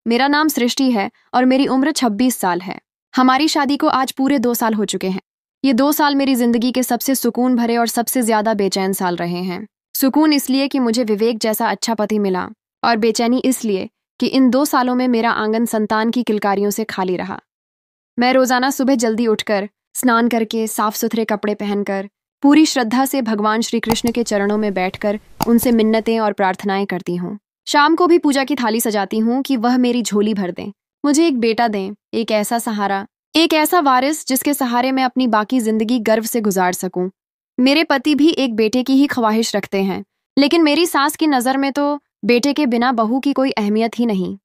मेरा नाम सृष्टि है और मेरी उम्र 26 साल है। हमारी शादी को आज पूरे 2 साल हो चुके हैं। ये 2 साल मेरी जिंदगी के सबसे सुकून भरे और सबसे ज्यादा बेचैन साल रहे हैं। सुकून इसलिए कि मुझे विवेक जैसा अच्छा पति मिला, और बेचैनी इसलिए कि इन 2 सालों में मेरा आंगन संतान की किलकारियों से खाली रहा। मैं रोजाना सुबह जल्दी उठकर, स्नान करके, साफ सुथरे कपड़े पहनकर, पूरी श्रद्धा से भगवान श्री कृष्ण के चरणों में बैठकर उनसे मिन्नतें और प्रार्थनाएं करती हूँ। शाम को भी पूजा की थाली सजाती हूँ कि वह मेरी झोली भर दें, मुझे एक बेटा दें, एक ऐसा सहारा, एक ऐसा वारिस जिसके सहारे मैं अपनी बाकी जिंदगी गर्व से गुजार सकूं। मेरे पति भी एक बेटे की ही ख्वाहिश रखते हैं, लेकिन मेरी सास की नज़र में तो बेटे के बिना बहू की कोई अहमियत ही नहीं।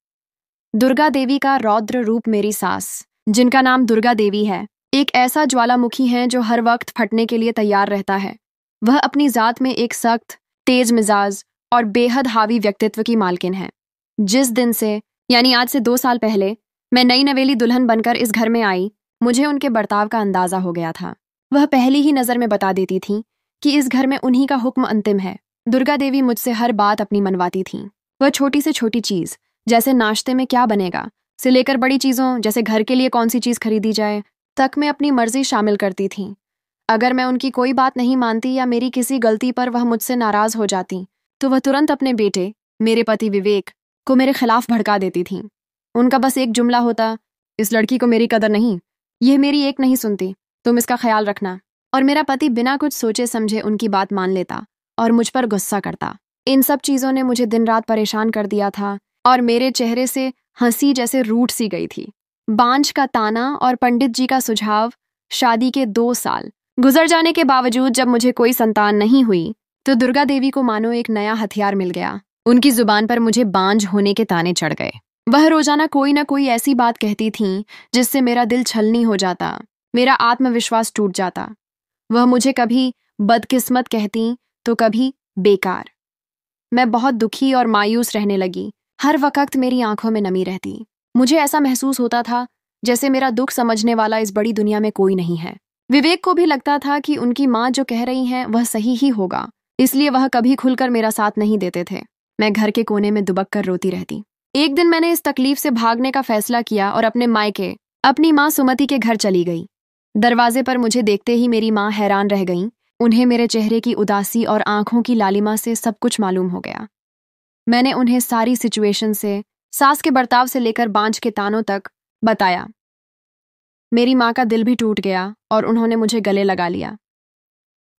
दुर्गा देवी का रौद्र रूप मेरी सास, जिनका नाम दुर्गा देवी है, एक ऐसा ज्वालामुखी है जो हर वक्त फटने के लिए तैयार रहता है। वह अपनी जात में एक सख्त, तेज मिजाज और बेहद हावी व्यक्तित्व की मालकिन है। जिस दिन से, यानी आज से 2 साल पहले, मैं नई नवेली दुल्हन बनकर इस घर में आई, मुझे उनके बर्ताव का अंदाजा हो गया था। वह पहली ही नज़र में बता देती थीं कि इस घर में उन्हीं का हुक्म अंतिम है। दुर्गा देवी मुझसे हर बात अपनी मनवाती थीं। वह छोटी से छोटी चीज़, जैसे नाश्ते में क्या बनेगा, से लेकर बड़ी चीज़ों जैसे घर के लिए कौन सी चीज़ खरीदी जाए तक में अपनी मर्जी शामिल करती थीं। अगर मैं उनकी कोई बात नहीं मानती या मेरी किसी गलती पर वह मुझसे नाराज़ हो जाती, तो वह तुरंत अपने बेटे, मेरे पति विवेक, को मेरे खिलाफ भड़का देती थीं। उनका बस एक जुमला होता, इस लड़की को मेरी कदर नहीं, यह मेरी एक नहीं सुनती, तुम इसका ख्याल रखना। और मेरा पति बिना कुछ सोचे समझे उनकी बात मान लेता और मुझ पर गुस्सा करता। इन सब चीज़ों ने मुझे दिन रात परेशान कर दिया था और मेरे चेहरे से हंसी जैसे रूठ सी गई थी। बांझ का ताना और पंडित जी का सुझाव, शादी के 2 साल गुजर जाने के बावजूद जब मुझे कोई संतान नहीं हुई, तो दुर्गा देवी को मानो एक नया हथियार मिल गया। उनकी जुबान पर मुझे बांझ होने के ताने चढ़ गए। वह रोजाना कोई ना कोई ऐसी बात कहती थीं जिससे मेरा दिल छलनी हो जाता, मेरा आत्मविश्वास टूट जाता। वह मुझे कभी बदकिस्मत कहती तो कभी बेकार। मैं बहुत दुखी और मायूस रहने लगी। हर वक्त मेरी आंखों में नमी रहती। मुझे ऐसा महसूस होता था जैसे मेरा दुख समझने वाला इस बड़ी दुनिया में कोई नहीं है। विवेक को भी लगता था कि उनकी माँ जो कह रही हैं वह सही ही होगा, इसलिए वह कभी खुलकर मेरा साथ नहीं देते थे। मैं घर के कोने में दुबक कर रोती रहती। एक दिन मैंने इस तकलीफ से भागने का फैसला किया और अपने मायके, अपनी माँ सुमति के घर चली गई। दरवाजे पर मुझे देखते ही मेरी माँ हैरान रह गईं। उन्हें मेरे चेहरे की उदासी और आंखों की लालिमा से सब कुछ मालूम हो गया। मैंने उन्हें सारी सिचुएशन से, सास के बर्ताव से लेकर बांझ के तानों तक बताया। मेरी माँ का दिल भी टूट गया और उन्होंने मुझे गले लगा लिया।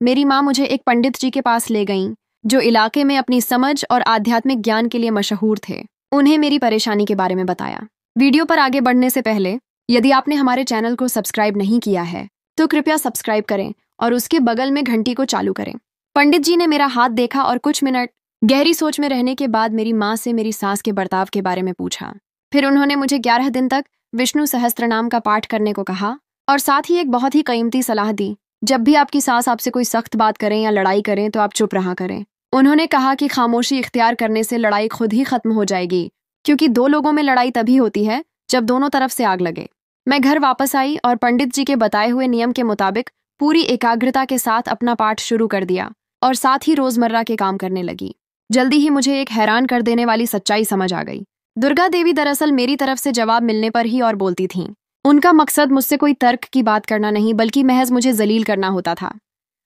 मेरी माँ मुझे एक पंडित जी के पास ले गईं, जो इलाके में अपनी समझ और आध्यात्मिक ज्ञान के लिए मशहूर थे। उन्हें मेरी परेशानी के बारे में बताया। वीडियो पर आगे बढ़ने से पहले, यदि आपने हमारे चैनल को सब्सक्राइब नहीं किया है, तो कृपया सब्सक्राइब करें और उसके बगल में घंटी को चालू करें। पंडित जी ने मेरा हाथ देखा और कुछ मिनट गहरी सोच में रहने के बाद मेरी माँ से मेरी सास के बर्ताव के बारे में पूछा। फिर उन्होंने मुझे 11 दिन तक विष्णु सहस्त्रनाम का पाठ करने को कहा और साथ ही एक बहुत ही कीमती सलाह दी, जब भी आपकी सास आपसे कोई सख्त बात करें या लड़ाई करें तो आप चुप रहा करें। उन्होंने कहा कि खामोशी इख्तियार करने से लड़ाई खुद ही खत्म हो जाएगी, क्योंकि 2 लोगों में लड़ाई तभी होती है जब दोनों तरफ से आग लगे। मैं घर वापस आई और पंडित जी के बताए हुए नियम के मुताबिक पूरी एकाग्रता के साथ अपना पाठ शुरू कर दिया और साथ ही रोजमर्रा के काम करने लगी। जल्दी ही मुझे एक हैरान कर देने वाली सच्चाई समझ आ गई। दुर्गा देवी दरअसल मेरी तरफ से जवाब मिलने पर ही और बोलती थीं। उनका मकसद मुझसे कोई तर्क की बात करना नहीं, बल्कि महज मुझे जलील करना होता था।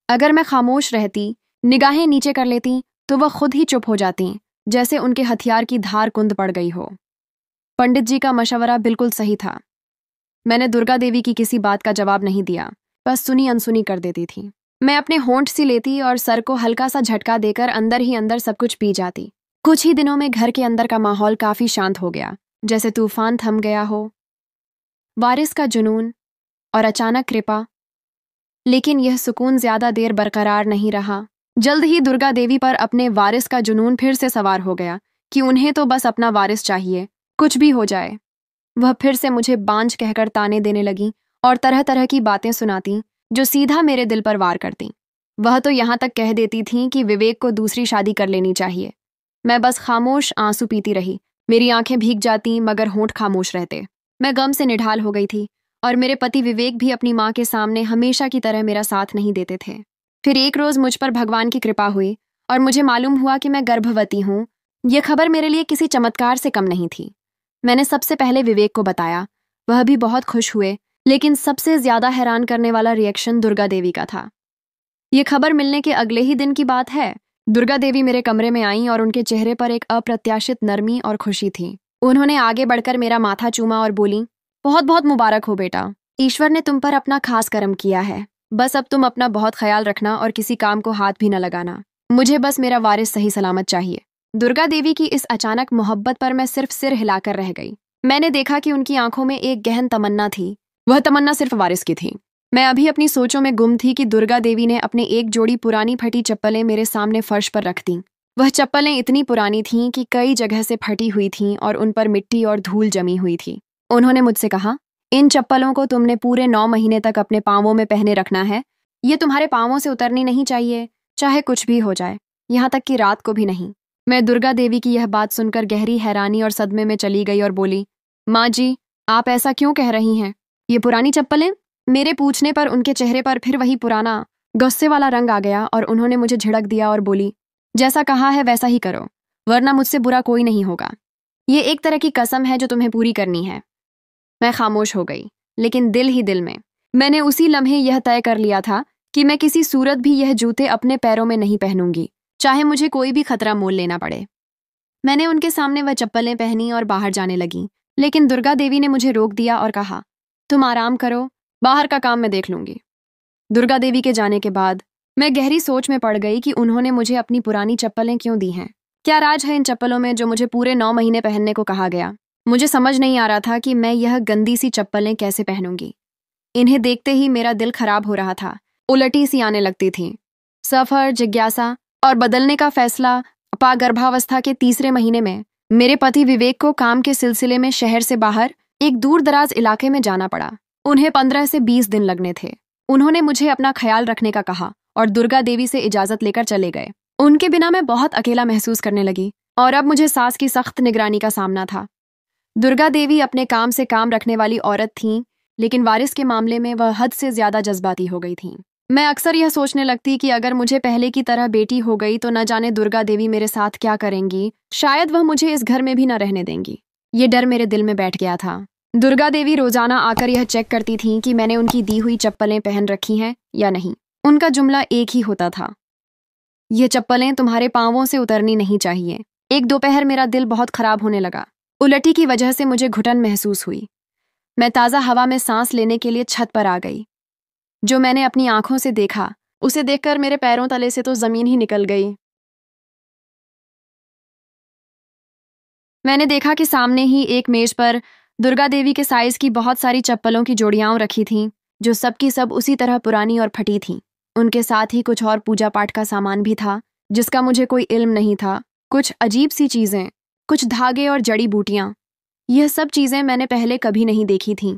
अगर मैं खामोश रहती, निगाहें नीचे कर लेती, तो वह खुद ही चुप हो जाती, जैसे उनके हथियार की धार कुंद पड़ गई हो। पंडित जी का मशवरा बिल्कुल सही था। मैंने दुर्गा देवी की किसी बात का जवाब नहीं दिया, बस सुनी अनसुनी कर देती थी। मैं अपने होंठ सी लेती और सर को हल्का सा झटका देकर अंदर ही अंदर सब कुछ पी जाती। कुछ ही दिनों में घर के अंदर का माहौल काफी शांत हो गया, जैसे तूफान थम गया हो। वारिस का जुनून और अचानक कृपा, लेकिन यह सुकून ज्यादा देर बरकरार नहीं रहा। जल्द ही दुर्गा देवी पर अपने वारिस का जुनून फिर से सवार हो गया कि उन्हें तो बस अपना वारिस चाहिए, कुछ भी हो जाए। वह फिर से मुझे बांझ कहकर ताने देने लगी और तरह तरह की बातें सुनाती जो सीधा मेरे दिल पर वार करती। वह तो यहाँ तक कह देती थीं कि विवेक को दूसरी शादी कर लेनी चाहिए। मैं बस खामोश आंसू पीती रही। मेरी आंखें भीग जाती मगर होंठ खामोश रहते। मैं गम से निढाल हो गई थी और मेरे पति विवेक भी अपनी माँ के सामने हमेशा की तरह मेरा साथ नहीं देते थे। फिर एक रोज मुझ पर भगवान की कृपा हुई और मुझे मालूम हुआ कि मैं गर्भवती हूँ। यह खबर मेरे लिए किसी चमत्कार से कम नहीं थी। मैंने सबसे पहले विवेक को बताया। वह भी बहुत खुश हुए, लेकिन सबसे ज्यादा हैरान करने वाला रिएक्शन दुर्गा देवी का था। ये खबर मिलने के अगले ही दिन की बात है। दुर्गा देवी मेरे कमरे में आईं और उनके चेहरे पर एक अप्रत्याशित नरमी और खुशी थी। उन्होंने आगे बढ़कर मेरा माथा चूमा और बोली, बहुत बहुत मुबारक हो बेटा, ईश्वर ने तुम पर अपना खास करम किया है। बस अब तुम अपना बहुत ख्याल रखना और किसी काम को हाथ भी न लगाना। मुझे बस मेरा वारिस सही सलामत चाहिए। दुर्गा देवी की इस अचानक मोहब्बत पर मैं सिर्फ सिर हिलाकर रह गई। मैंने देखा कि उनकी आंखों में एक गहन तमन्ना थी। वह तमन्ना सिर्फ वारिस की थी। मैं अभी अपनी सोचों में गुम थी कि दुर्गा देवी ने अपने एक जोड़ी पुरानी फटी चप्पलें मेरे सामने फर्श पर रख दी। वह चप्पलें इतनी पुरानी थीं कि कई जगह से फटी हुई थीं और उन पर मिट्टी और धूल जमी हुई थी। उन्होंने मुझसे कहा, इन चप्पलों को तुमने पूरे 9 महीने तक अपने पांवों में पहने रखना है। ये तुम्हारे पांवों से उतरनी नहीं चाहिए, चाहे कुछ भी हो जाए, यहाँ तक कि रात को भी नहीं। मैं दुर्गा देवी की यह बात सुनकर गहरी हैरानी और सदमे में चली गई और बोली, माँ जी, आप ऐसा क्यों कह रही हैं? ये पुरानी चप्पलें? मेरे पूछने पर उनके चेहरे पर फिर वही पुराना गुस्से वाला रंग आ गया और उन्होंने मुझे झिड़क दिया और बोली, जैसा कहा है वैसा ही करो, वरना मुझसे बुरा कोई नहीं होगा। ये एक तरह की कसम है जो तुम्हें पूरी करनी है। मैं खामोश हो गई, लेकिन दिल ही दिल में मैंने उसी लम्हे यह तय कर लिया था कि मैं किसी सूरत भी यह जूते अपने पैरों में नहीं पहनूंगी, चाहे मुझे कोई भी खतरा मोल लेना पड़े। मैंने उनके सामने वह चप्पलें पहनी और बाहर जाने लगी, लेकिन दुर्गा देवी ने मुझे रोक दिया और कहा, तुम आराम करो, बाहर का काम मैं देख लूंगी। दुर्गा देवी के जाने के बाद मैं गहरी सोच में पड़ गई कि उन्होंने मुझे अपनी पुरानी चप्पलें क्यों दी हैं। क्या राज है इन चप्पलों में जो मुझे पूरे 9 महीने पहनने को कहा गया? मुझे समझ नहीं आ रहा था कि मैं यह गंदी सी चप्पलें कैसे पहनूंगी। इन्हें देखते ही मेरा दिल खराब हो रहा था, उलटी सी आने लगती थी। सफर, जिज्ञासा और बदलने का फैसला। गर्भावस्था के 3रे महीने में मेरे पति विवेक को काम के सिलसिले में शहर से बाहर एक दूर दराज इलाके में जाना पड़ा। उन्हें 15 से 20 दिन लगने थे। उन्होंने मुझे अपना ख्याल रखने का कहा और दुर्गा देवी से इजाजत लेकर चले गए। उनके बिना मैं बहुत अकेला महसूस करने लगी और अब मुझे सास की सख्त निगरानी का सामना था। दुर्गा देवी अपने काम से काम रखने वाली औरत थीं, लेकिन वारिस के मामले में वह हद से ज्यादा जज्बाती हो गई थीं। मैं अक्सर यह सोचने लगती कि अगर मुझे पहले की तरह बेटी हो गई तो न जाने दुर्गा देवी मेरे साथ क्या करेंगी। शायद वह मुझे इस घर में भी न रहने देंगी। ये डर मेरे दिल में बैठ गया था। दुर्गा देवी रोजाना आकर यह चेक करती थीं कि मैंने उनकी दी हुई चप्पलें पहन रखी हैं या नहीं। उनका जुमला एक ही होता था, ये चप्पलें तुम्हारे पांवों से उतरनी नहीं चाहिए। एक दोपहर मेरा दिल बहुत खराब होने लगा। उलटी की वजह से मुझे घुटन महसूस हुई। मैं ताज़ा हवा में सांस लेने के लिए छत पर आ गई। जो मैंने अपनी आंखों से देखा, उसे देखकर मेरे पैरों तले से तो जमीन ही निकल गई। मैंने देखा कि सामने ही एक मेज पर दुर्गा देवी के साइज की बहुत सारी चप्पलों की जोड़ियां रखी थीं, जो सबकी सब उसी तरह पुरानी और फटी थीं। उनके साथ ही कुछ और पूजा पाठ का सामान भी था, जिसका मुझे कोई इल्म नहीं था। कुछ अजीब सी चीजें, कुछ धागे और जड़ी बूटियां। यह सब चीजें मैंने पहले कभी नहीं देखी थीं।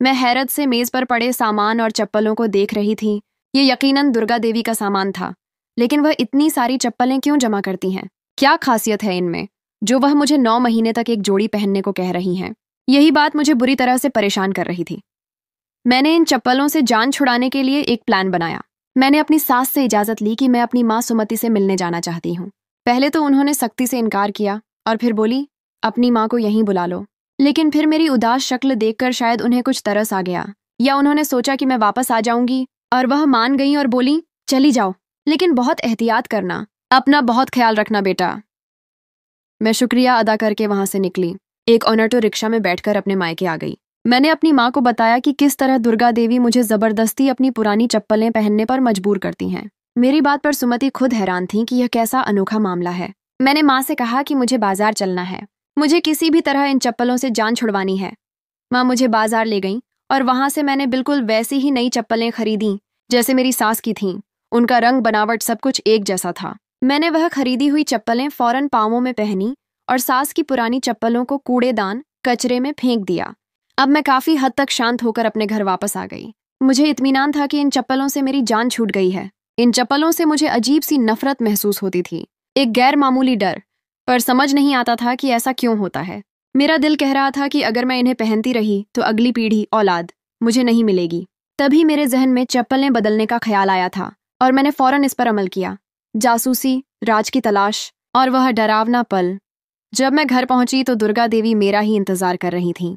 मैं हैरत से मेज पर पड़े सामान और चप्पलों को देख रही थी। ये यकीनन दुर्गा देवी का सामान था, लेकिन वह इतनी सारी चप्पलें क्यों जमा करती हैं? क्या खासियत है इनमें जो वह मुझे 9 महीने तक एक जोड़ी पहनने को कह रही हैं? यही बात मुझे बुरी तरह से परेशान कर रही थी। मैंने इन चप्पलों से जान छुड़ाने के लिए एक प्लान बनाया। मैंने अपनी सास से इजाजत ली कि मैं अपनी माँ सुमति से मिलने जाना चाहती हूँ। पहले तो उन्होंने सख्ती से इनकार किया और फिर बोली, अपनी माँ को यहीं बुला लो। लेकिन फिर मेरी उदास शक्ल देखकर शायद उन्हें कुछ तरस आ गया, या उन्होंने सोचा कि मैं वापस आ जाऊंगी और वह मान गई और बोली, चली जाओ, लेकिन बहुत एहतियात करना, अपना बहुत ख्याल रखना बेटा। मैं शुक्रिया अदा करके वहां से निकली। एक ऑटो रिक्शा में बैठकर अपने मायके आ गई। मैंने अपनी माँ को बताया कि किस तरह दुर्गा देवी मुझे जबरदस्ती अपनी पुरानी चप्पलें पहनने पर मजबूर करती हैं। मेरी बात पर सुमति खुद हैरान थी कि यह कैसा अनोखा मामला है। मैंने माँ से कहा कि मुझे बाजार चलना है, मुझे किसी भी तरह इन चप्पलों से जान छुड़वानी है। माँ मुझे बाजार ले गईं और वहां से मैंने बिल्कुल वैसी ही नई चप्पलें खरीदी जैसे मेरी सास की थीं। उनका रंग, बनावट सब कुछ एक जैसा था। मैंने वह खरीदी हुई चप्पलें फौरन पांवों में पहनी और सास की पुरानी चप्पलों को कूड़ेदान, कचरे में फेंक दिया। अब मैं काफी हद तक शांत होकर अपने घर वापस आ गई। मुझे इत्मीनान था कि इन चप्पलों से मेरी जान छूट गई है। इन चप्पलों से मुझे अजीब सी नफरत महसूस होती थी, एक गैर मामूली डर, पर समझ नहीं आता था कि ऐसा क्यों होता है। मेरा दिल कह रहा था कि अगर मैं इन्हें पहनती रही तो अगली पीढ़ी, औलाद मुझे नहीं मिलेगी। तभी मेरे जहन में चप्पलें बदलने का ख्याल आया था और मैंने फौरन इस पर अमल किया। जासूसी, राज की तलाश और वह डरावना पल जब मैं घर पहुंची तो दुर्गा देवी मेरा ही इंतजार कर रही थीं।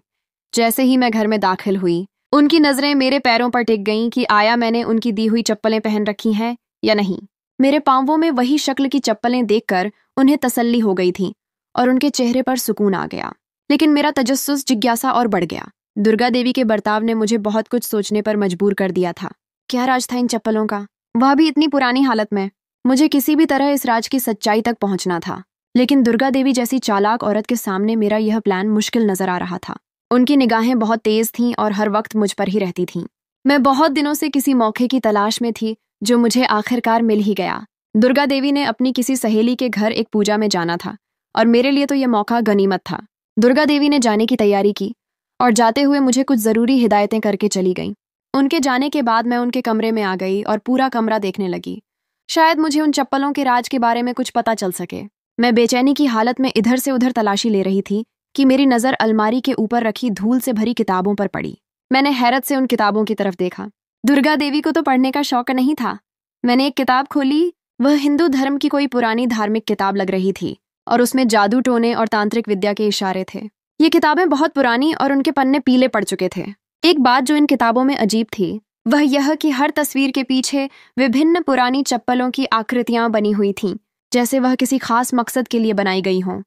जैसे ही मैं घर में दाखिल हुई, उनकी नजरें मेरे पैरों पर टिक गईं कि आया मैंने उनकी दी हुई चप्पलें पहन रखी हैं या नहीं। मेरे पांवों में वही शक्ल की चप्पलें देखकर उन्हें तसल्ली हो गई थी और उनके चेहरे पर सुकून आ गया। लेकिन मेरा तजस्सुस, जिज्ञासा और बढ़ गया। दुर्गा देवी के बर्ताव ने मुझे बहुत कुछ सोचने पर मजबूर कर दिया था। क्या राज था इन चप्पलों का, वह भी इतनी पुरानी हालत में? मुझे किसी भी तरह इस राज की सच्चाई तक पहुंचना था, लेकिन दुर्गा देवी जैसी चालाक औरत के सामने मेरा यह प्लान मुश्किल नजर आ रहा था। उनकी निगाहें बहुत तेज थीं और हर वक्त मुझ पर ही रहती थीं। मैं बहुत दिनों से किसी मौके की तलाश में थी, जो मुझे आखिरकार मिल ही गया। दुर्गा देवी ने अपनी किसी सहेली के घर एक पूजा में जाना था और मेरे लिए तो यह मौका गनीमत था। दुर्गा देवी ने जाने की तैयारी की और जाते हुए मुझे कुछ जरूरी हिदायतें करके चली गईं। उनके जाने के बाद मैं उनके कमरे में आ गई और पूरा कमरा देखने लगी। शायद मुझे उन चप्पलों के राज के बारे में कुछ पता चल सके। मैं बेचैनी की हालत में इधर से उधर तलाशी ले रही थी कि मेरी नज़र अलमारी के ऊपर रखी धूल से भरी किताबों पर पड़ी। मैंने हैरत से उन किताबों की तरफ देखा। दुर्गा देवी को तो पढ़ने का शौक नहीं था। मैंने एक किताब खोली। वह हिंदू धर्म की कोई पुरानी धार्मिक किताब लग रही थी और उसमें जादू टोने और तांत्रिक विद्या के इशारे थे। ये किताबें बहुत पुरानी और उनके पन्ने पीले पड़ चुके थे। एक बात जो इन किताबों में अजीब थी वह यह कि हर तस्वीर के पीछे विभिन्न पुरानी चप्पलों की आकृतियां बनी हुई थीं, जैसे वह किसी खास मकसद के लिए बनाई गई हों।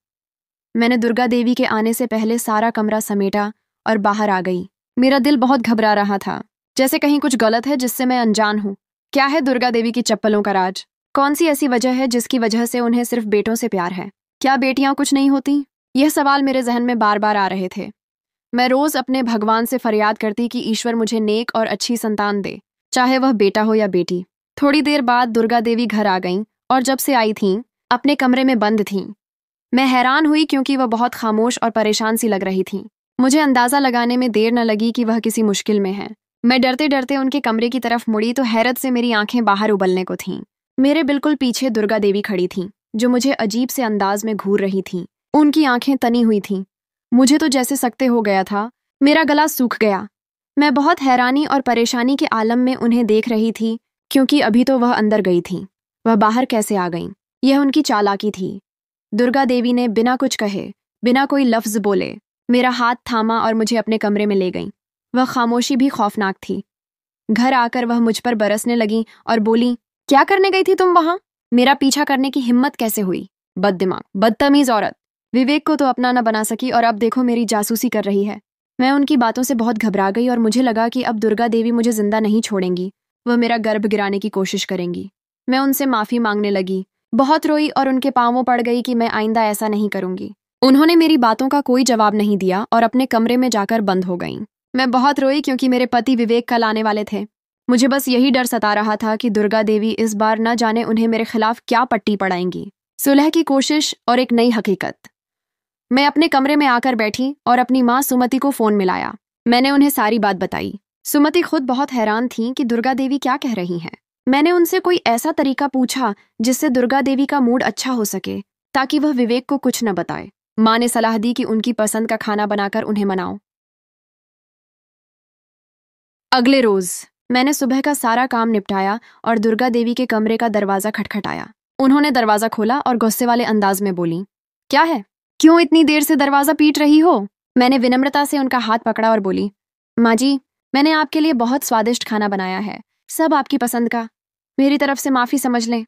मैंने दुर्गा देवी के आने से पहले सारा कमरा समेटा और बाहर आ गई। मेरा दिल बहुत घबरा रहा था, जैसे कहीं कुछ गलत है जिससे मैं अनजान हूँ। क्या है दुर्गा देवी की चप्पलों का राज? कौन सी ऐसी वजह है जिसकी वजह से उन्हें सिर्फ बेटों से प्यार है? क्या बेटियां कुछ नहीं होती? यह सवाल मेरे जहन में बार बार आ रहे थे। मैं रोज अपने भगवान से फरियाद करती कि ईश्वर मुझे नेक और अच्छी संतान दे, चाहे वह बेटा हो या बेटी। थोड़ी देर बाद दुर्गा देवी घर आ गईं और जब से आई थीं अपने कमरे में बंद थीं। मैं हैरान हुई क्योंकि वह बहुत खामोश और परेशान सी लग रही थीं। मुझे अंदाजा लगाने में देर न लगी कि वह किसी मुश्किल में है। मैं डरते डरते उनके कमरे की तरफ मुड़ी तो हैरत से मेरी आंखें बाहर उबलने को थीं। मेरे बिल्कुल पीछे दुर्गा देवी खड़ी थीं, जो मुझे अजीब से अंदाज में घूर रही थीं। उनकी आंखें तनी हुई थीं। मुझे तो जैसे सकते हो गया था। मेरा गला सूख गया। मैं बहुत हैरानी और परेशानी के आलम में उन्हें देख रही थी, क्योंकि अभी तो वह अंदर गई थीं। वह बाहर कैसे आ गईं? यह उनकी चालाकी थी। दुर्गा देवी ने बिना कुछ कहे, बिना कोई लफ्ज बोले मेरा हाथ थामा और मुझे अपने कमरे में ले गईं। वह खामोशी भी खौफनाक थी। घर आकर वह मुझ पर बरसने लगीं और बोली, क्या करने गई थी तुम वहां? मेरा पीछा करने की हिम्मत कैसे हुई? बददिमाग, बदतमीज औरत। विवेक को तो अपना न बना सकी और अब देखो मेरी जासूसी कर रही है। मैं उनकी बातों से बहुत घबरा गई और मुझे लगा कि अब दुर्गा देवी मुझे जिंदा नहीं छोड़ेंगी। वह मेरा गर्भ गिराने की कोशिश करेंगी। मैं उनसे माफी मांगने लगी, बहुत रोई और उनके पांवों पड़ गई कि मैं आइंदा ऐसा नहीं करूंगी। उन्होंने मेरी बातों का कोई जवाब नहीं दिया और अपने कमरे में जाकर बंद हो गईं। मैं बहुत रोई क्योंकि मेरे पति विवेक कल आने वाले थे। मुझे बस यही डर सता रहा था कि दुर्गा देवी इस बार न जाने उन्हें मेरे खिलाफ क्या पट्टी पड़ाएंगी। सुलह की कोशिश और एक नई हकीकत। मैं अपने कमरे में आकर बैठी और अपनी माँ सुमति को फोन मिलाया। मैंने उन्हें सारी बात बताई। सुमति खुद बहुत हैरान थीं कि दुर्गा देवी क्या कह रही हैं। मैंने उनसे कोई ऐसा तरीका पूछा जिससे दुर्गा देवी का मूड अच्छा हो सके, ताकि वह विवेक को कुछ न बताए। माँ ने सलाह दी कि उनकी पसंद का खाना बनाकर उन्हें मनाओ। अगले रोज मैंने सुबह का सारा काम निपटाया और दुर्गा देवी के कमरे का दरवाजा खटखटाया। उन्होंने दरवाजा खोला और गुस्से वाले अंदाज में बोली, क्या है? क्यों इतनी देर से दरवाजा पीट रही हो? मैंने विनम्रता से उनका हाथ पकड़ा और बोली, माँ जी, मैंने आपके लिए बहुत स्वादिष्ट खाना बनाया है, सब आपकी पसंद का। मेरी तरफ से माफी समझ लें।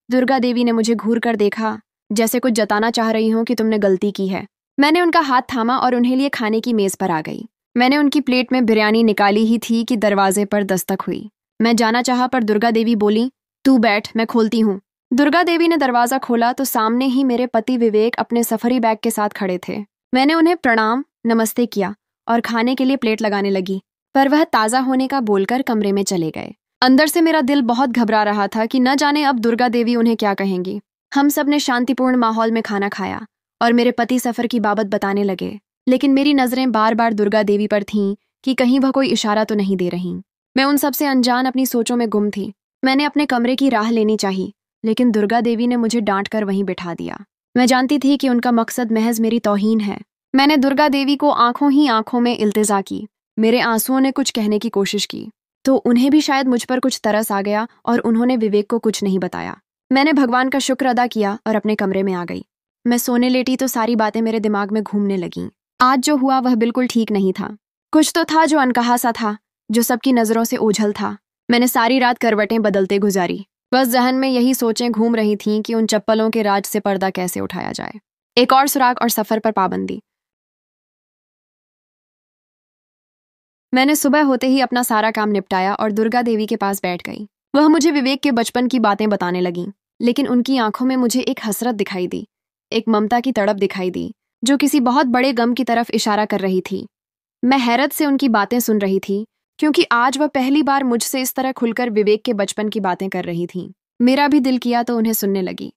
दुर्गा देवी ने मुझे घूर कर देखा, जैसे कुछ जताना चाह रही हूं कि तुमने गलती की है। मैंने उनका हाथ थामा और उन्हें लिए खाने की मेज पर आ गई। मैंने उनकी प्लेट में बिरयानी निकाली ही थी कि दरवाजे पर दस्तक हुई। मैं जाना चाहा पर दुर्गा देवी बोली, तू बैठ, मैं खोलती हूँ। दुर्गा देवी ने दरवाजा खोला तो सामने ही मेरे पति विवेक अपने सफरी बैग के साथ खड़े थे। मैंने उन्हें प्रणाम, नमस्ते किया और खाने के लिए प्लेट लगाने लगी, पर वह ताज़ा होने का बोलकर कमरे में चले गए। अंदर से मेरा दिल बहुत घबरा रहा था कि न जाने अब दुर्गा देवी उन्हें क्या कहेंगी। हम सब ने शांतिपूर्ण माहौल में खाना खाया और मेरे पति सफर की बाबत बताने लगे, लेकिन मेरी नजरें बार बार दुर्गा देवी पर थीं कि कहीं वह कोई इशारा तो नहीं दे रही। मैं उन सबसे अनजान अपनी सोचों में गुम थी। मैंने अपने कमरे की राह लेनी चाहिए, लेकिन दुर्गा देवी ने मुझे डांट कर वहीं बिठा दिया। मैं जानती थी कि उनका मकसद महज मेरी तौहीन है। मैंने दुर्गा देवी को आंखों ही आंखों में इल्तिजा की। मेरे आंसुओं ने कुछ कहने की कोशिश की तो उन्हें भी शायद मुझ पर कुछ तरस आ गया और उन्होंने विवेक को कुछ नहीं बताया। मैंने भगवान का शुक्र अदा किया और अपने कमरे में आ गई। मैं सोने लेटी तो सारी बातें मेरे दिमाग में घूमने लगीं। आज जो हुआ वह बिल्कुल ठीक नहीं था। कुछ तो था जो अनकहा सा था, जो सबकी नजरों से ओझल था। मैंने सारी रात करवटें बदलते गुजारी। बस जहन में यही सोचें घूम रही थीं कि उन चप्पलों के राज से पर्दा कैसे उठाया जाए। एक और सुराग और सफर पर पाबंदी। मैंने सुबह होते ही अपना सारा काम निपटाया और दुर्गा देवी के पास बैठ गई। वह मुझे विवेक के बचपन की बातें बताने लगीं, लेकिन उनकी आंखों में मुझे एक हसरत दिखाई दी, एक ममता की तड़प दिखाई दी, जो किसी बहुत बड़े गम की तरफ इशारा कर रही थी। मैं हैरत से उनकी बातें सुन रही थी, क्योंकि आज वह पहली बार मुझसे इस तरह खुलकर विवेक के बचपन की बातें कर रही थीं। मेरा भी दिल किया तो उन्हें सुनने लगी।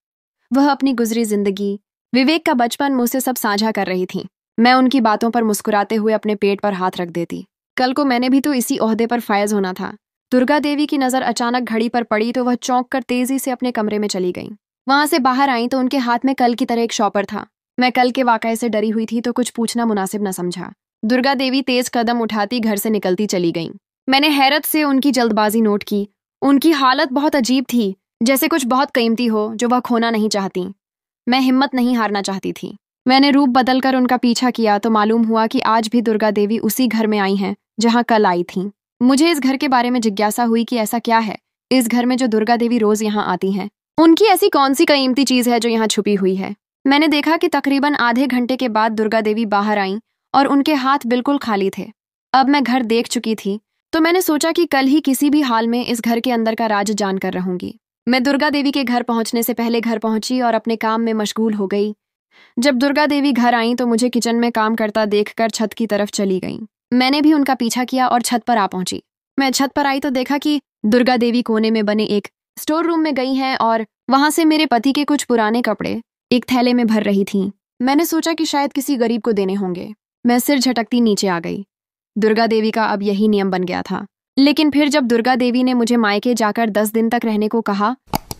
वह अपनी गुजरी जिंदगी, विवेक का बचपन मुझसे सब साझा कर रही थीं। मैं उनकी बातों पर मुस्कुराते हुए अपने पेट पर हाथ रख देती। कल को मैंने भी तो इसी ओहदे पर फायज होना था। दुर्गा देवी की नजर अचानक घड़ी पर पड़ी तो वह चौंक कर तेजी से अपने कमरे में चली गईं। वहां से बाहर आई तो उनके हाथ में कल की तरह एक शॉपर था। मैं कल के वाकये से डरी हुई थी तो कुछ पूछना मुनासिब न समझा। दुर्गा देवी तेज कदम उठाती घर से निकलती चली गईं। मैंने हैरत से उनकी जल्दबाजी नोट की। उनकी हालत बहुत अजीब थी, जैसे कुछ बहुत कीमती हो जो वह खोना नहीं चाहती। मैं हिम्मत नहीं हारना चाहती थी। मैंने रूप बदलकर उनका पीछा किया तो मालूम हुआ कि आज भी दुर्गा देवी उसी घर में आई हैं जहां कल आई थीं। मुझे इस घर के बारे में जिज्ञासा हुई कि ऐसा क्या है इस घर में जो दुर्गा देवी रोज यहाँ आती हैं। उनकी ऐसी कौन सी कीमती चीज है जो यहाँ छुपी हुई है। मैंने देखा कि तकरीबन आधे घंटे के बाद दुर्गा देवी बाहर आईं और उनके हाथ बिल्कुल खाली थे। अब मैं घर देख चुकी थी तो मैंने सोचा कि कल ही किसी भी हाल में इस घर के अंदर का राज जानकर रहूंगी। मैं दुर्गा देवी के घर पहुंचने से पहले घर पहुंची और अपने काम में मशगूल हो गई। जब दुर्गा देवी घर आईं तो मुझे किचन में काम करता देखकर छत की तरफ चली गईं। मैंने भी उनका पीछा किया और छत पर आ पहुंची। मैं छत पर आई तो देखा कि दुर्गा देवी कोने में बने एक स्टोर रूम में गई हैं और वहां से मेरे पति के कुछ पुराने कपड़े एक थैले में भर रही थीं। मैंने सोचा कि शायद किसी गरीब को देने होंगे। मैं सिर झटकती नीचे आ गई। दुर्गा देवी का अब यही नियम बन गया था। लेकिन फिर जब दुर्गा देवी ने मुझे मायके जाकर 10 दिन तक रहने को कहा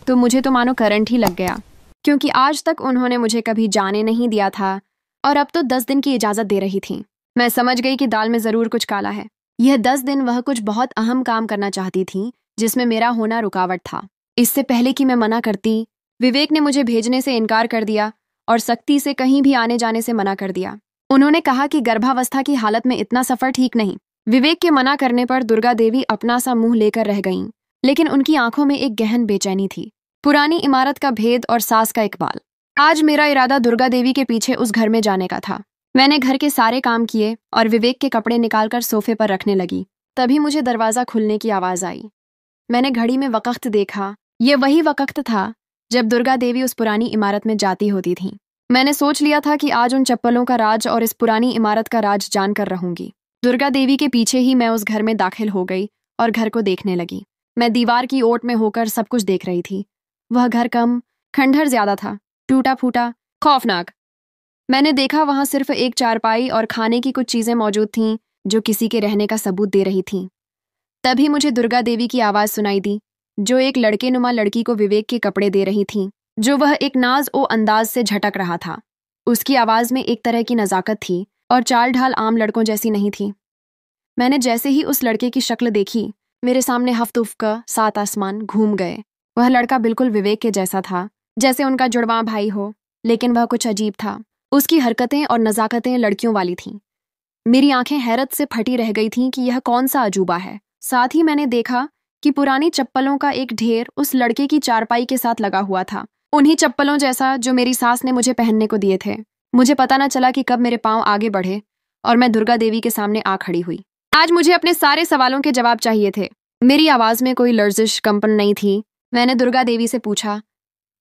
तो मुझे तो मानो करंट ही लग गया, क्योंकि आज तक उन्होंने मुझे कभी जाने नहीं दिया था और अब तो 10 दिन की इजाजत दे रही थी। मैं समझ गई कि दाल में जरूर कुछ काला है। यह 10 दिन वह कुछ बहुत अहम काम करना चाहती थी जिसमें मेरा होना रुकावट था। इससे पहले कि मैं मना करती, विवेक ने मुझे भेजने से इनकार कर दिया और सख्ती से कहीं भी आने जाने से मना कर दिया। उन्होंने कहा कि गर्भावस्था की हालत में इतना सफर ठीक नहीं। विवेक के मना करने पर दुर्गा देवी अपना सा मुंह लेकर रह गईं, लेकिन उनकी आंखों में एक गहन बेचैनी थी। पुरानी इमारत का भेद और सास का इकबाल। आज मेरा इरादा दुर्गा देवी के पीछे उस घर में जाने का था। मैंने घर के सारे काम किए और विवेक के कपड़े निकालकर सोफे पर रखने लगी। तभी मुझे दरवाजा खुलने की आवाज आई। मैंने घड़ी में वक्त देखा। ये वही वक्त था जब दुर्गा देवी उस पुरानी इमारत में जाती होती थी। मैंने सोच लिया था कि आज उन चप्पलों का राज और इस पुरानी इमारत का राज जानकर रहूंगी। दुर्गा देवी के पीछे ही मैं उस घर में दाखिल हो गई और घर को देखने लगी। मैं दीवार की ओट में होकर सब कुछ देख रही थी। वह घर कम, खंडहर ज्यादा था, टूटा फूटा, खौफनाक। मैंने देखा वहां सिर्फ एक चारपाई और खाने की कुछ चीजें मौजूद थीं जो किसी के रहने का सबूत दे रही थीं। तभी मुझे दुर्गा देवी की आवाज सुनाई दी, जो एक लड़के नुमा लड़की को विवेक के कपड़े दे रही थीं, जो वह एक नाज ओ अंदाज से झटक रहा था। उसकी आवाज में एक तरह की नजाकत थी और चाल ढाल आम लड़कों जैसी नहीं थी। मैंने जैसे ही उस लड़के की शक्ल देखी, मेरे सामने हफ्त उफ्क 7 आसमान घूम गए। वह लड़का बिल्कुल विवेक के जैसा था, जैसे उनका जुड़वां भाई हो, लेकिन वह कुछ अजीब था। उसकी हरकतें और नजाकतें लड़कियों वाली थीं। मेरी आंखें हैरत से फटी रह गई थीं कि यह कौन सा अजूबा है। साथ ही मैंने देखा कि पुरानी चप्पलों का एक ढेर उस लड़के की चारपाई के साथ लगा हुआ था, उन्हीं चप्पलों जैसा जो मेरी सास ने मुझे पहनने को दिए थे। मुझे पता न चला कि कब मेरे पांव आगे बढ़े और मैं दुर्गा देवी के सामने आ खड़ी हुई। आज मुझे अपने सारे सवालों के जवाब चाहिए थे। मेरी आवाज में कोई लर्जिश कंपन नहीं थी। मैंने दुर्गा देवी से पूछा,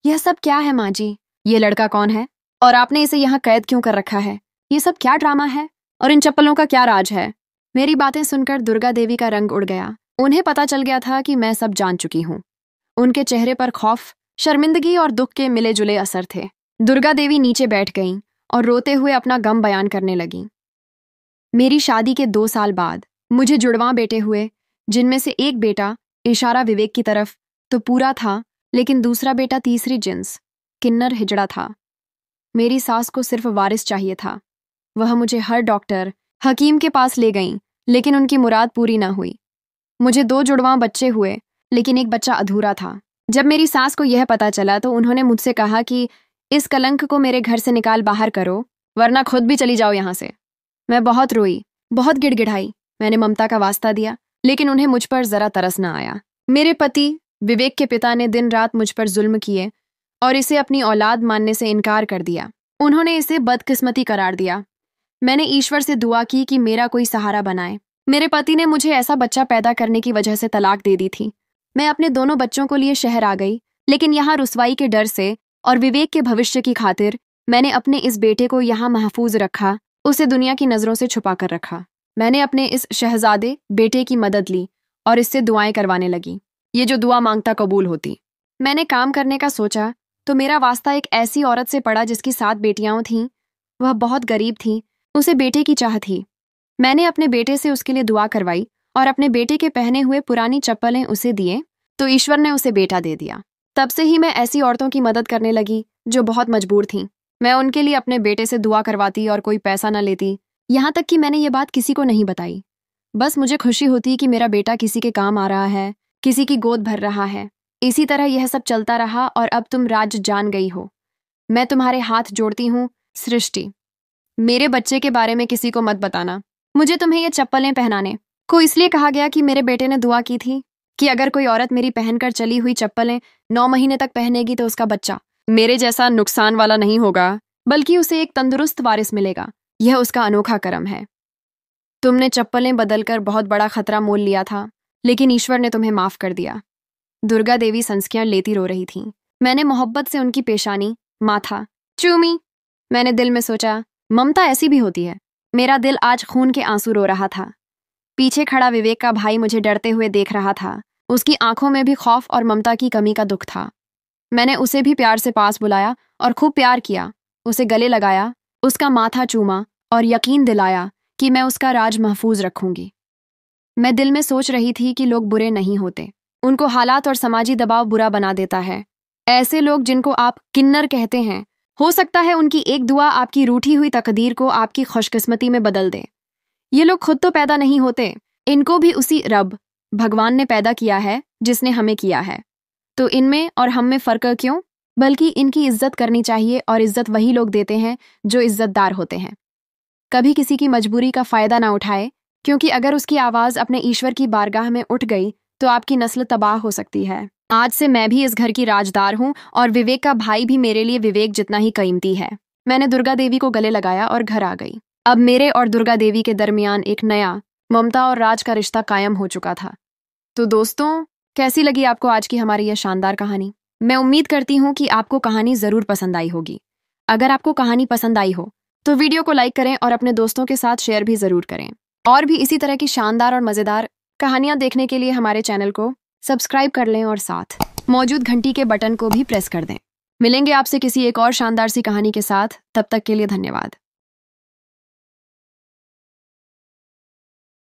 यह सब क्या है माँ जी? ये लड़का कौन है और आपने इसे यहाँ कैद क्यों कर रखा है? ये सब क्या ड्रामा है और इन चप्पलों का क्या राज है? मेरी बातें सुनकर दुर्गा देवी का रंग उड़ गया। उन्हें पता चल गया था कि मैं सब जान चुकी हूँ। उनके चेहरे पर खौफ, शर्मिंदगी और दुख के मिले जुले असर थे। दुर्गा देवी नीचे बैठ गईं और रोते हुए अपना गम बयान करने लगीं। मेरी शादी के 2 साल बाद मुझे जुड़वां बेटे हुए, जिनमें से एक बेटा, इशारा विवेक की तरफ, तो पूरा था, लेकिन दूसरा बेटा तीसरी जिन्स, किन्नर हिजड़ा था। मेरी सास को सिर्फ वारिस चाहिए था। वह मुझे हर डॉक्टर, हकीम के पास ले गईं, लेकिन उनकी मुराद पूरी ना हुई। मुझे 2 जुड़वां बच्चे हुए, लेकिन एक बच्चा अधूरा था। जब मेरी सास को यह पता चला तो उन्होंने मुझसे कहा कि इस कलंक को मेरे घर से निकाल बाहर करो, वरना खुद भी चली जाओ यहाँ से। मैं बहुत रोई, बहुत गिड़गिड़ाई। मैंने ममता का वास्ता दिया, लेकिन उन्हें मुझ पर जरा तरस न आया। मेरे पति विवेक के पिता ने दिन रात मुझ पर जुल्म किए और इसे अपनी औलाद मानने से इनकार कर दिया। उन्होंने इसे बदकिस्मती करार दिया। मैंने ईश्वर से दुआ की कि मेरा कोई सहारा बनाए। मेरे पति ने मुझे ऐसा बच्चा पैदा करने की वजह से तलाक दे दी थी। मैं अपने दोनों बच्चों को लिए शहर आ गई, लेकिन यहाँ रुसवाई के डर से और विवेक के भविष्य की खातिर मैंने अपने इस बेटे को यहाँ महफूज रखा, उसे दुनिया की नजरों से छुपा कर रखा। मैंने अपने इस शहजादे बेटे की मदद ली और इससे दुआएं करवाने लगी। ये जो दुआ मांगता कबूल होती। मैंने काम करने का सोचा तो मेरा वास्ता एक ऐसी औरत से पड़ा जिसकी 7 बेटियां थीं। वह बहुत गरीब थी, उसे बेटे की चाह थी। मैंने अपने बेटे से उसके लिए दुआ करवाई और अपने बेटे के पहने हुए पुरानी चप्पलें उसे दिए, तो ईश्वर ने उसे बेटा दे दिया। तब से ही मैं ऐसी औरतों की मदद करने लगी जो बहुत मजबूर थीं। मैं उनके लिए अपने बेटे से दुआ करवाती और कोई पैसा न लेती। यहाँ तक कि मैंने ये बात किसी को नहीं बताई। बस मुझे खुशी होती कि मेरा बेटा किसी के काम आ रहा है, किसी की गोद भर रहा है। इसी तरह यह सब चलता रहा और अब तुम राज जान गई हो। मैं तुम्हारे हाथ जोड़ती हूँ सृष्टि। मेरे बच्चे के बारे में किसी को मत बताना। मुझे तुम्हें ये चप्पलें पहनाने को इसलिए कहा गया कि मेरे बेटे ने दुआ की थी कि अगर कोई औरत मेरी पहनकर चली हुई चप्पलें 9 महीने तक पहनेगी तो उसका बच्चा मेरे जैसा नुकसान वाला नहीं होगा, बल्कि उसे एक तंदुरुस्त वारिस मिलेगा। यह उसका अनोखा करम है। तुमने चप्पलें बदलकर बहुत बड़ा खतरा मोल लिया था, लेकिन ईश्वर ने तुम्हें माफ कर दिया। दुर्गा देवी संस्कियां लेती रो रही थीं। मैंने मोहब्बत से उनकी पेशानी, माथा चूमी। मैंने दिल में सोचा, ममता ऐसी भी होती है। मेरा दिल आज खून के आंसू रो रहा था। पीछे खड़ा विवेक का भाई मुझे डरते हुए देख रहा था। उसकी आंखों में भी खौफ और ममता की कमी का दुख था। मैंने उसे भी प्यार से पास बुलाया और खूब प्यार किया। उसे गले लगाया, उसका माथा चूमा और यकीन दिलाया कि मैं उसका राज महफूज रखूंगी। मैं दिल में सोच रही थी कि लोग बुरे नहीं होते, उनको हालात और समाजी दबाव बुरा बना देता है। ऐसे लोग जिनको आप किन्नर कहते हैं, हो सकता है उनकी एक दुआ आपकी रूठी हुई तकदीर को आपकी खुशकिस्मती में बदल दे। ये लोग खुद तो पैदा नहीं होते, इनको भी उसी रब भगवान ने पैदा किया है जिसने हमें किया है। तो इनमें और हम में फर्क क्यों? बल्कि इनकी इज्जत करनी चाहिए, और इज्जत वही लोग देते हैं जो इज्जतदार होते हैं। कभी किसी की मजबूरी का फायदा ना उठाए, क्योंकि अगर उसकी आवाज अपने ईश्वर की बारगाह में उठ गई तो आपकी नस्ल तबाह हो सकती है। आज से मैं भी इस घर की राजदार हूँ और विवेक का भाई भी मेरे लिए विवेक जितना ही कीमती है। मैंने दुर्गा देवी को गले लगाया और घर आ गई। अब मेरे और दुर्गा देवी के दरमियान एक नया ममता और राज का रिश्ता कायम हो चुका था। तो दोस्तों, कैसी लगी आपको आज की हमारी यह शानदार कहानी? मैं उम्मीद करती हूँ कि आपको कहानी जरूर पसंद आई होगी। अगर आपको कहानी पसंद आई हो तो वीडियो को लाइक करें और अपने दोस्तों के साथ शेयर भी जरूर करें। और भी इसी तरह की शानदार और मजेदार कहानियां देखने के लिए हमारे चैनल को सब्सक्राइब कर लें और साथ मौजूद घंटी के बटन को भी प्रेस कर दें। मिलेंगे आपसे किसी एक और शानदार सी कहानी के साथ। तब तक के लिए धन्यवाद।